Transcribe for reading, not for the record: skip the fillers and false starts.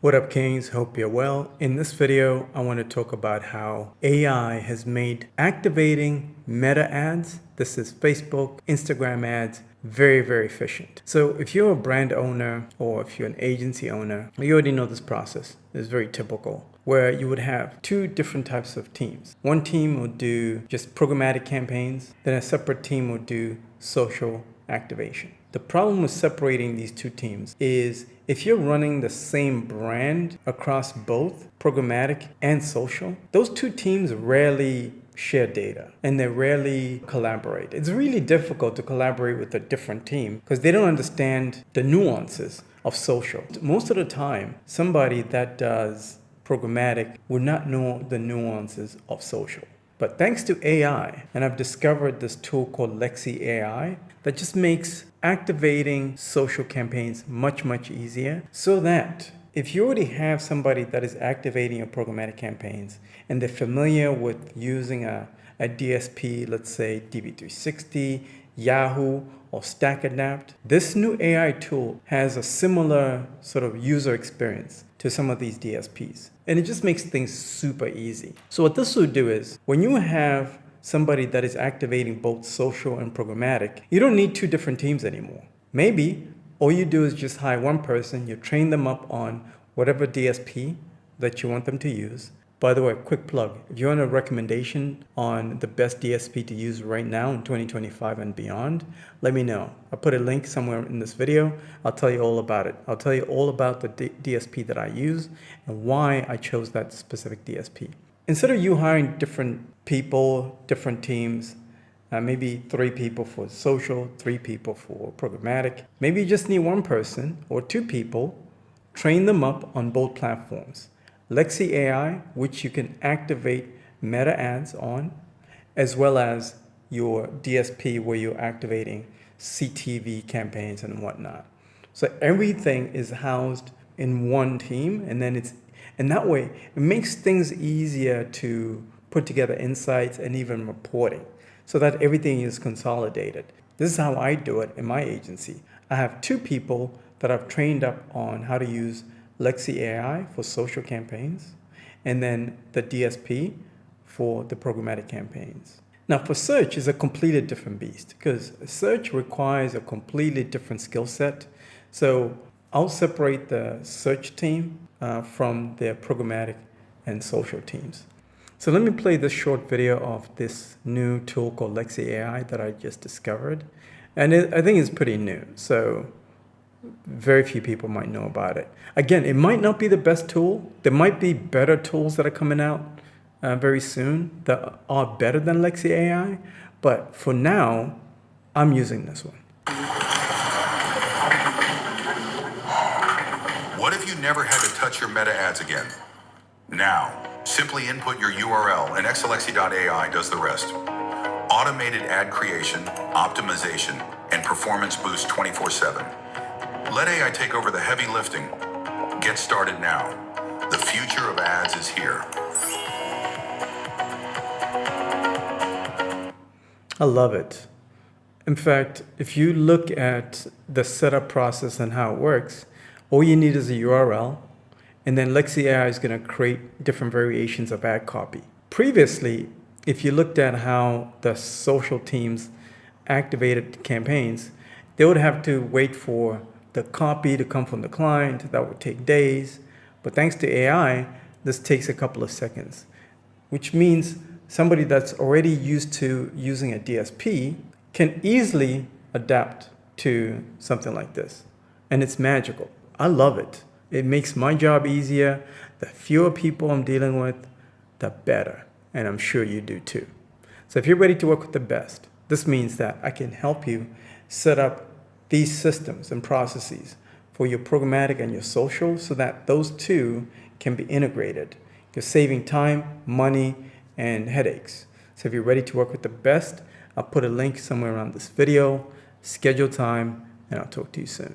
What up, Kings? Hope you're well. In this video, I want to talk about how AI has made activating meta ads, this is Facebook, Instagram ads, very, very efficient. So if you're a brand owner or if you're an agency owner, you already know this process. It's very typical, where you would have two different types of teams. One team will do just programmatic campaigns, then a separate team will do social activation. The problem with separating these two teams is if you're running the same brand across both programmatic and social, those two teams rarely share data and they rarely collaborate. It's really difficult to collaborate with a different team because they don't understand the nuances of social. Most of the time, somebody that does programmatic would not know the nuances of social. But thanks to AI, and I've discovered this tool called Lexi AI that just makes activating social campaigns much, much easier, so that if you already have somebody that is activating your programmatic campaigns and they're familiar with using a DSP, let's say DV360, Yahoo, or StackAdapt, this new AI tool has a similar sort of user experience to some of these DSPs. And it just makes things super easy. So what this will do is when you have somebody that is activating both social and programmatic, you don't need two different teams anymore. Maybe all you do is just hire one person, you train them up on whatever DSP that you want them to use. By the way, quick plug, if you want a recommendation on the best DSP to use right now in 2025 and beyond, let me know. I'll put a link somewhere in this video. I'll tell you all about it. I'll tell you all about the DSP that I use and why I chose that specific DSP. Instead of you hiring different people, different teams, maybe 3 people for social, 3 people for programmatic, maybe you just need one person or 2 people, train them up on both platforms. Lexi AI, which you can activate meta ads on, as well as your DSP where you're activating CTV campaigns and whatnot. So everything is housed in one team, and that way it makes things easier to put together insights and even reporting so that everything is consolidated. This is how I do it in my agency. I have 2 people that I've trained up on how to use Lexi AI for social campaigns, and then the DSP for the programmatic campaigns. Now for search is a completely different beast because search requires a completely different skill set. So I'll separate the search team from their programmatic and social teams. So let me play this short video of this new tool called Lexi AI that I just discovered. And I think it's pretty new. So very few people might know about it. Again, it might not be the best tool. There might be better tools that are coming out very soon that are better than Lexi AI. But for now, I'm using this one. What if you never had to touch your meta ads again? Now, simply input your URL and xalexi.ai does the rest. Automated ad creation, optimization, and performance boost 24/7. Let AI take over the heavy lifting. Get started now. The future of ads is here. I love it. In fact, if you look at the setup process and how it works, all you need is a URL, and then Lexi AI is going to create different variations of ad copy. Previously, if you looked at how the social teams activated campaigns, they would have to wait for the copy to come from the client. That would take days. But thanks to AI, this takes a couple of seconds, which means somebody that's already used to using a DSP can easily adapt to something like this. And it's magical. I love it. It makes my job easier. The fewer people I'm dealing with, the better. And I'm sure you do too. So if you're ready to work with the best, this means that I can help you set up these systems and processes for your programmatic and your social so that those two can be integrated. You're saving time, money, and headaches. So if you're ready to work with the best, I'll put a link somewhere around this video, schedule time, and I'll talk to you soon.